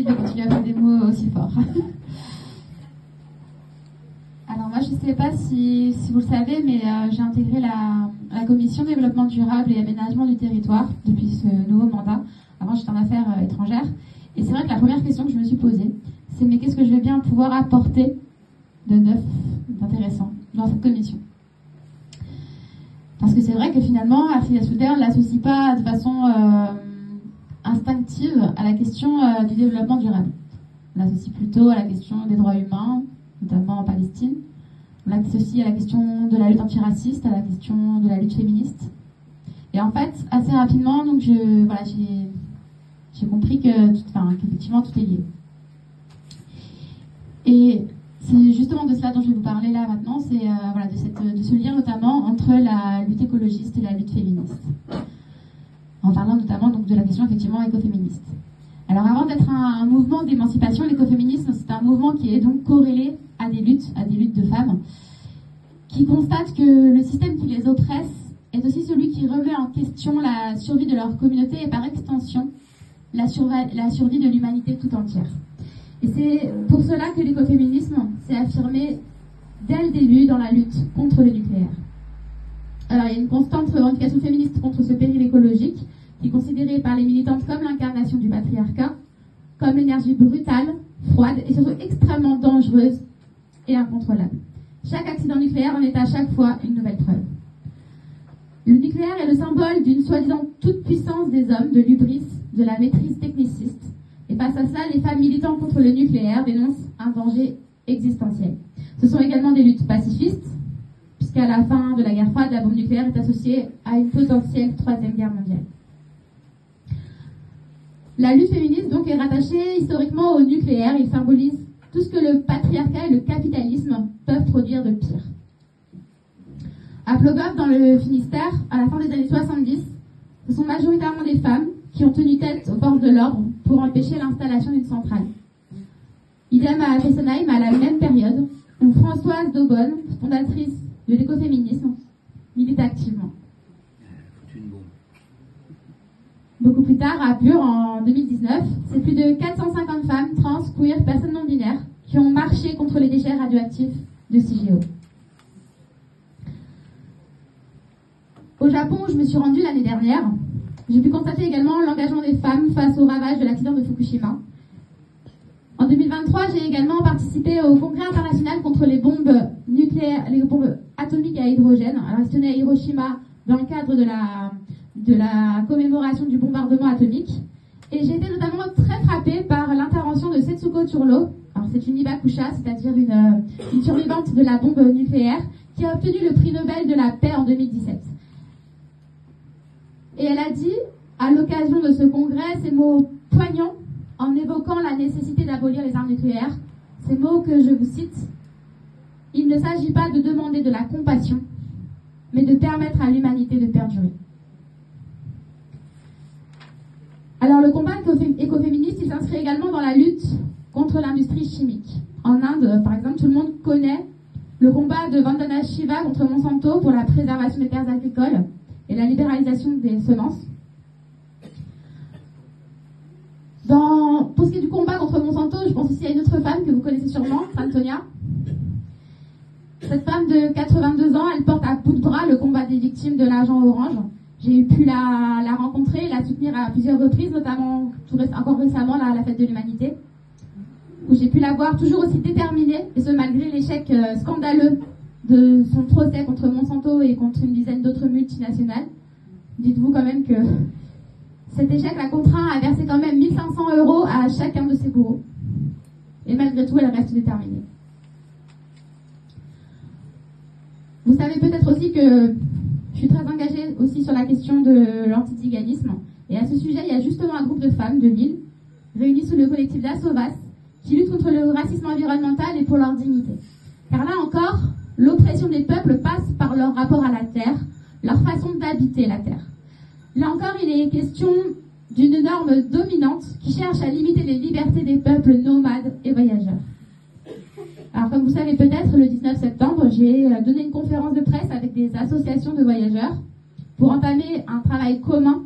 difficile de continuer à faire des mots aussi forts. Alors moi, je ne sais pas si vous le savez, mais j'ai intégré la commission développement durable et aménagement du territoire depuis ce nouveau mandat. Avant, j'étais en affaires étrangères. Et c'est vrai que la première question que je me suis posée, c'est mais qu'est-ce que je vais bien pouvoir apporter de neuf, d'intéressant dans cette commission? Parce que c'est vrai que finalement, Afriya Souder ne l'associe pas de façon instinctive à la question du développement durable. On l'associe plutôt à la question des droits humains, notamment en Palestine. On l'associe à la question de la lutte antiraciste, à la question de la lutte féministe. Et en fait, assez rapidement, donc j'ai compris qu'effectivement tout est lié. Et c'est justement de cela dont je vais vous parler là maintenant, c'est de ce lien notamment entre la lutte écologiste et la lutte féministe. En parlant notamment donc de la question effectivement écoféministe. Alors avant d'être un mouvement d'émancipation, l'écoféminisme c'est un mouvement qui est donc corrélé à des luttes de femmes, qui constatent que le système qui les oppresse est aussi celui qui remet en question la survie de leur communauté et par extension la survie de l'humanité tout entière. Et c'est pour cela que l'écoféminisme s'est affirmé dès le début dans la lutte contre le nucléaire. Alors il y a une constante revendication féministe contre ce péril écologique qui est considéré par les militantes comme l'incarnation du patriarcat, comme l'énergie brutale, froide et surtout extrêmement dangereuse et incontrôlable. Chaque accident nucléaire en est à chaque fois une nouvelle preuve. Le nucléaire est le symbole d'une soi-disant toute-puissance des hommes, de l'hubris, de la maîtrise techniciste. Et face à cela, les femmes militantes contre le nucléaire dénoncent un danger existentiel. Ce sont également des luttes pacifistes, puisqu'à la fin de la guerre froide, la bombe nucléaire est associée à une potentielle troisième guerre mondiale. La lutte féministe donc est rattachée historiquement au nucléaire. Il symbolise tout ce que le patriarcat et le capitalisme peuvent produire de pire. À Plogoff, dans le Finistère, à la fin des années 70, ce sont majoritairement des femmes qui ont tenu tête aux forces de l'ordre pour empêcher l'installation d'une centrale. Idem à Fessenheim, à la même période, où Françoise Daubonne, fondatrice de l'écoféminisme, milite activement. Beaucoup plus tard, à Bure, en 2019, c'est plus de 450 femmes, trans, queer, personnes non binaires, qui ont marché contre les déchets radioactifs de CIGEO. Au Japon, où je me suis rendue l'année dernière, j'ai pu constater également l'engagement des femmes face aux ravages de l'accident de Fukushima. En 2023, j'ai également participé au congrès international contre les bombes nucléaires, les bombes atomiques à hydrogène. Alors, il se tenait à Hiroshima dans le cadre de la commémoration du bombardement atomique. Et j'ai été notamment très frappée par l'intervention de Setsuko Turlo. Alors, c'est une Hibakusha, c'est-à-dire une survivante de la bombe nucléaire, qui a obtenu le prix Nobel de la paix en 2017. Et elle a dit, à l'occasion de ce congrès, ces mots poignants, en évoquant la nécessité d'abolir les armes nucléaires, ces mots que je vous cite: « Il ne s'agit pas de demander de la compassion, mais de permettre à l'humanité de perdurer. » Alors le combat écoféministe, il s'inscrit également dans la lutte contre l'industrie chimique. En Inde, par exemple, tout le monde connaît le combat de Vandana Shiva contre Monsanto pour la préservation des terres agricoles et la libéralisation des semences. Pour ce qui est du combat contre Monsanto, je pense aussi à une autre femme que vous connaissez sûrement, Antonia. Cette femme de 82 ans, elle porte à bout de bras le combat des victimes de l'agent orange. J'ai pu la rencontrer, la soutenir à plusieurs reprises, notamment encore récemment à la Fête de l'Humanité, où j'ai pu la voir toujours aussi déterminée, et ce malgré l'échec scandaleux de son procès contre Monsanto et contre une dizaine d'autres multinationales. Dites-vous quand même que cet échec l'a contraint à verser quand même 1 500 € à chacun de ses bourreaux. Et malgré tout, elle reste déterminée. Vous savez peut-être aussi que je suis très engagée aussi sur la question de l'antiziganisme. Et à ce sujet, il y a justement un groupe de femmes de Lille, réunies sous le collectif d'Assovas, qui luttent contre le racisme environnemental et pour leur dignité. Car là encore, l'oppression des peuples passe par leur rapport à la terre, leur façon d'habiter la terre. Là encore, il est question d'une norme dominante qui cherche à limiter les libertés des peuples nomades et voyageurs. Alors, comme vous savez peut-être, le 19 septembre, j'ai donné une conférence de presse avec des associations de voyageurs pour entamer un travail commun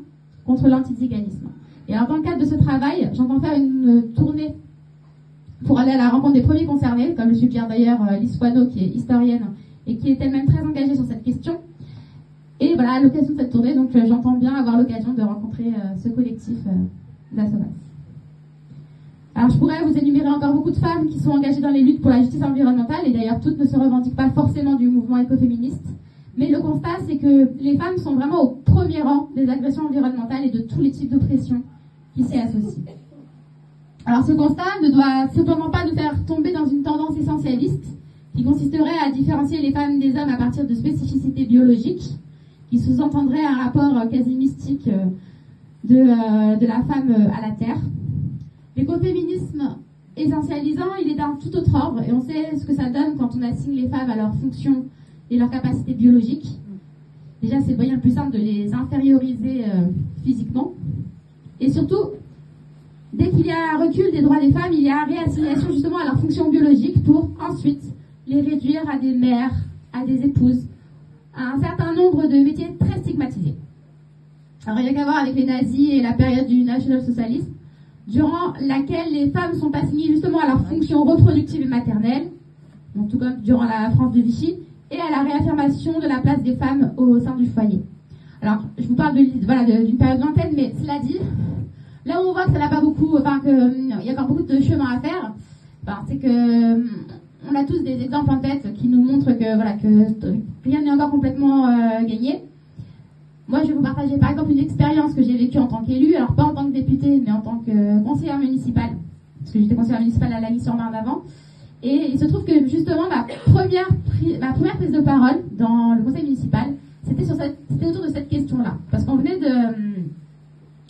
contre l'antiziganisme. Et alors, dans le cadre de ce travail, j'entends faire une tournée pour aller à la rencontre des premiers concernés, comme le suggère d'ailleurs Lise Foineau, qui est historienne et qui est elle-même très engagée sur cette question. Et voilà, à l'occasion de cette tournée, donc j'entends bien avoir l'occasion de rencontrer ce collectif d'Assovas. Alors je pourrais vous énumérer encore beaucoup de femmes qui sont engagées dans les luttes pour la justice environnementale, et d'ailleurs toutes ne se revendiquent pas forcément du mouvement écoféministe. Mais le constat, c'est que les femmes sont vraiment au premier rang des agressions environnementales et de tous les types d'oppression qui s'y associent. Alors ce constat ne doit cependant pas nous faire tomber dans une tendance essentialiste qui consisterait à différencier les femmes des hommes à partir de spécificités biologiques, qui sous-entendrait un rapport quasi mystique de la femme à la terre. L'écoféminisme essentialisant, il est d'un tout autre ordre, et on sait ce que ça donne quand on assigne les femmes à leurs fonctions et leurs capacités biologiques. Déjà, c'est le moyen le plus simple de les inférioriser physiquement. Et surtout, dès qu'il y a un recul des droits des femmes, il y a réassignation justement à leurs fonctions biologiques pour ensuite les réduire à des mères, à des épouses, à un certain nombre de métiers très stigmatisés. Alors, rien qu'à voir avec les nazis et la période du national-socialisme, durant laquelle les femmes sont assignées justement à leurs fonctions reproductives et maternelles, en tout cas durant la France de Vichy, et à la réaffirmation de la place des femmes au sein du foyer. Alors, je vous parle d'une période lointaine, mais cela dit, là où on voit que ça n'a pas beaucoup, qu'il y a encore beaucoup de chemin à faire, c'est que on a tous des exemples en tête qui nous montrent que rien n'est encore complètement gagné. Moi, je vais vous partager par exemple une expérience que j'ai vécue en tant qu'élue, alors pas en tant que députée, mais en tant que conseillère municipale, parce que j'étais conseillère municipale à Lagny-sur-Marne avant. Et il se trouve que justement ma première prise de parole dans le conseil municipal, c'était autour de cette question-là, parce qu'on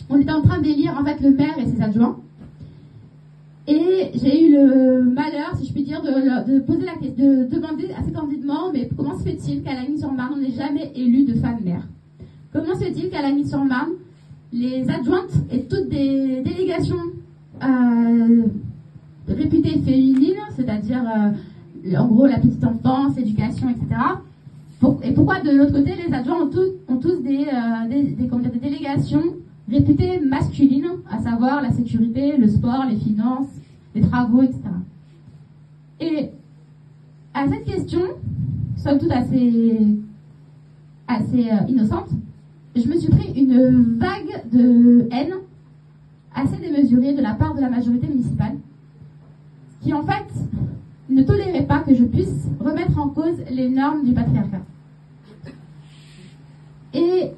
on était en train d'élire en fait le maire et ses adjoints. Et j'ai eu le malheur, si je puis dire, de poser la question, de demander assez candidement, mais comment se fait-il qu'à Lagny-sur-Marne, on n'ait jamais élu de femme maire? Comment se fait-il qu'à Lagny-sur-Marne, les adjointes et toutes des délégations réputées féminines, c'est-à-dire en gros la petite enfance, l'éducation, etc. Et pourquoi de l'autre côté, les adjoints ont tous des délégations réputées masculines, à savoir la sécurité, le sport, les finances, les travaux, etc. Et à cette question, somme toute assez innocente, je me suis pris une vague de haine assez démesurée de la part de la majorité municipale, qui en fait ne tolérait pas que je puisse remettre en cause les normes du patriarcat. Et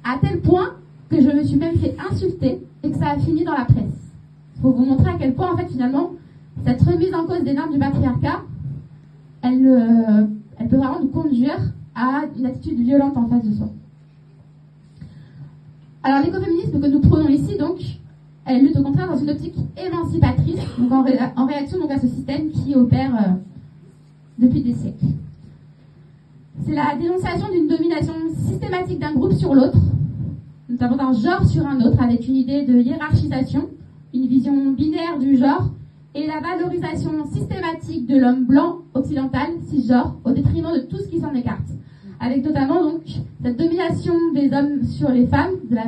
à tel point que je me suis même fait insulter et que ça a fini dans la presse. Pour vous montrer à quel point, en fait, finalement, cette remise en cause des normes du patriarcat, elle peut vraiment nous conduire à une attitude violente en face de soi. Alors, l'écoféminisme que nous prônons ici, donc, elle lutte au contraire dans une optique émancipatrice, donc en réaction donc, à ce système qui opère depuis des siècles. C'est la dénonciation d'une domination systématique d'un groupe sur l'autre, notamment d'un genre sur un autre, avec une idée de hiérarchisation, une vision binaire du genre, et la valorisation systématique de l'homme blanc, occidental, cisgenre, au détriment de tout ce qui s'en écarte. Avec notamment donc cette domination des hommes sur les femmes, de la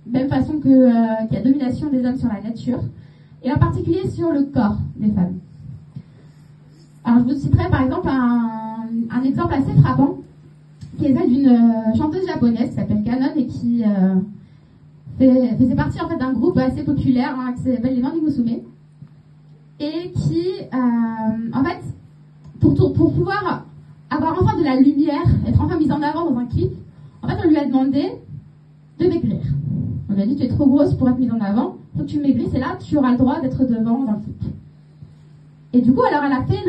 même façon qu'il y a domination des hommes sur la nature, et en particulier sur le corps des femmes. Alors je vous citerai par exemple un exemple assez frappant, qui est fait d'une chanteuse japonaise qui s'appelle Kanon et qui faisait partie en fait d'un groupe assez populaire qui s'appelle les Manding Musume, et qui en fait pour pouvoir avoir enfin de la lumière, être enfin mise en avant dans un clip, en fait on lui a demandé de maigrir. On lui a dit tu es trop grosse pour être mise en avant, faut que tu maigrisses et là tu auras le droit d'être devant dans le clip. Et du coup alors elle a fait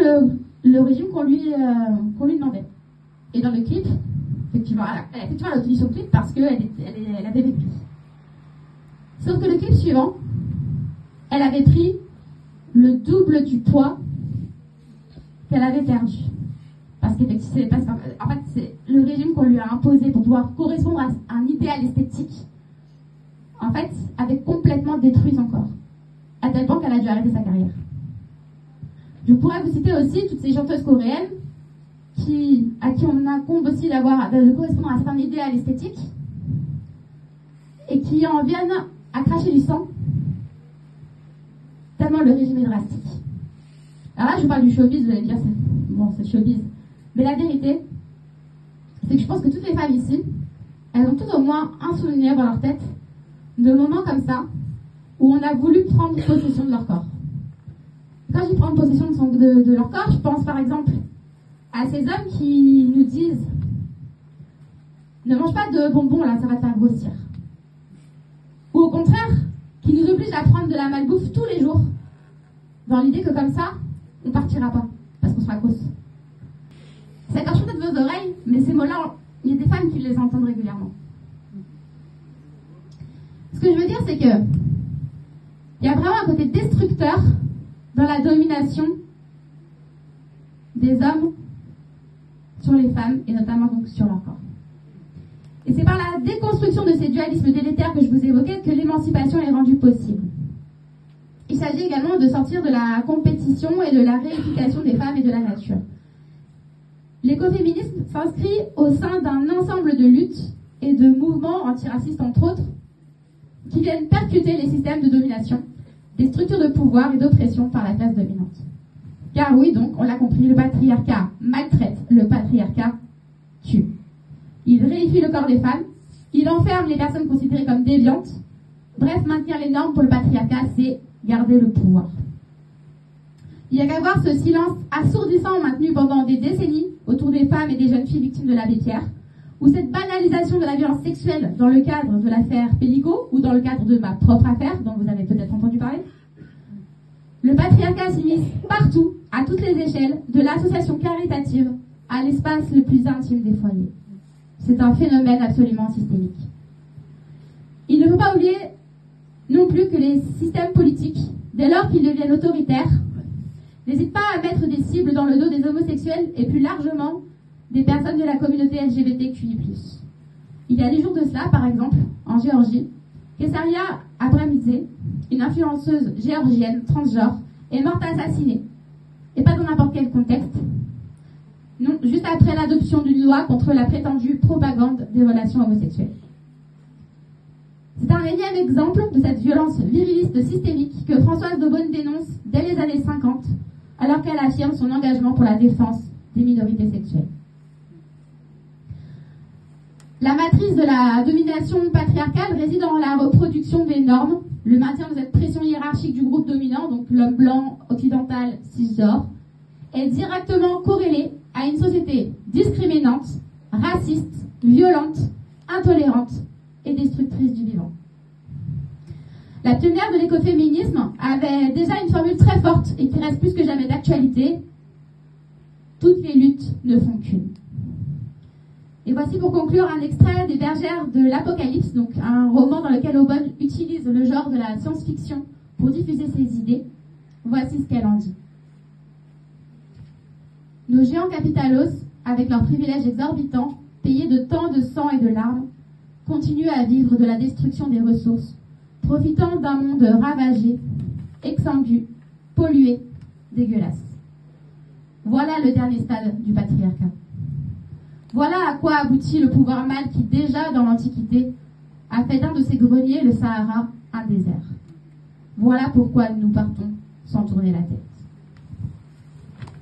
le régime qu'on lui demandait. Et dans le clip, effectivement, elle a effectivement obtenu son clip parce qu'elle avait maigri. Sauf que le clip suivant, elle avait pris le double du poids qu'elle avait perdu. Parce qu'en fait, c'est le régime qu'on lui a imposé pour pouvoir correspondre à un idéal esthétique, en fait, avait complètement détruit son corps. À tel point qu'elle a dû arrêter sa carrière. Je pourrais vous citer aussi toutes ces chanteuses coréennes à qui on incombe aussi de correspondre à un certain idéal esthétique et qui en viennent à cracher du sang, tellement le régime est drastique. Alors là, je vous parle du showbiz, vous allez me dire, c'est showbiz. Mais la vérité, c'est que je pense que toutes les femmes ici, elles ont tout au moins un souvenir dans leur tête de moments comme ça, où on a voulu prendre possession de leur corps. Quand je dis prendre possession de leur corps, je pense par exemple à ces hommes qui nous disent « Ne mange pas de bonbons, là, ça va te faire grossir ». Ou au contraire, qui nous obligent à prendre de la malbouffe tous les jours, dans l'idée que comme ça, on partira pas, parce qu'on sera grosse. Ça écorche peut-être vos oreilles, mais ces mots-là, il y a des femmes qui les entendent régulièrement. Ce que je veux dire, c'est que il y a vraiment un côté destructeur dans la domination des hommes sur les femmes, et notamment donc sur leur corps. Et c'est par la déconstruction de ces dualismes délétères que je vous évoquais que l'émancipation est rendue possible. Il s'agit également de sortir de la compétition et de la réunification des femmes et de la nature. L'écoféminisme s'inscrit au sein d'un ensemble de luttes et de mouvements antiracistes, entre autres, qui viennent percuter les systèmes de domination, des structures de pouvoir et d'oppression par la classe dominante. Car oui, donc, on l'a compris, le patriarcat maltraite, le patriarcat tue. Il réifie le corps des femmes, il enferme les personnes considérées comme déviantes. Bref, maintenir les normes pour le patriarcat, c'est garder le pouvoir. Il n'y a qu'à voir ce silence assourdissant maintenu pendant des décennies autour des femmes et des jeunes filles victimes de l'abbé Pierre, ou cette banalisation de la violence sexuelle dans le cadre de l'affaire Pellico, ou dans le cadre de ma propre affaire, dont vous avez peut-être entendu parler. Le patriarcat s'immisce partout, à toutes les échelles, de l'association caritative à l'espace le plus intime des foyers. C'est un phénomène absolument systémique. Il ne faut pas oublier non plus que les systèmes politiques, dès lors qu'ils deviennent autoritaires, n'hésitent pas à mettre des cibles dans le dos des homosexuels et plus largement des personnes de la communauté LGBTQI+. Il y a des jours de cela, par exemple, en Géorgie, Kessaria Abramidze, une influenceuse géorgienne transgenre, est morte assassinée. Et pas dans n'importe quel contexte. Non, juste après l'adoption d'une loi contre la prétendue propagande des relations homosexuelles. C'est un énième exemple de cette violence viriliste systémique que Françoise Daubonne dénonce dès les années 50, alors qu'elle affirme son engagement pour la défense des minorités sexuelles. La matrice de la domination patriarcale réside dans la reproduction des normes, le maintien de cette pression hiérarchique du groupe dominant, donc l'homme blanc, occidental, cisgenre, est directement corrélée à une société discriminante, raciste, violente, intolérante et destructrice du vivant. La pionnière de l'écoféminisme avait déjà une formule très forte et qui reste plus que jamais d'actualité. Toutes les luttes ne font qu'une. Et voici pour conclure un extrait des Bergères de l'Apocalypse, donc un roman dans lequel Aubonne utilise le genre de la science-fiction pour diffuser ses idées. Voici ce qu'elle en dit. Nos géants capitalos, avec leurs privilèges exorbitants, payés de tant de sang et de larmes, continuent à vivre de la destruction des ressources, profitant d'un monde ravagé, exsangue, pollué, dégueulasse. Voilà le dernier stade du patriarcat. Voilà à quoi aboutit le pouvoir mâle qui, déjà dans l'Antiquité, a fait d'un de ses greniers, le Sahara, un désert. Voilà pourquoi nous partons sans tourner la tête.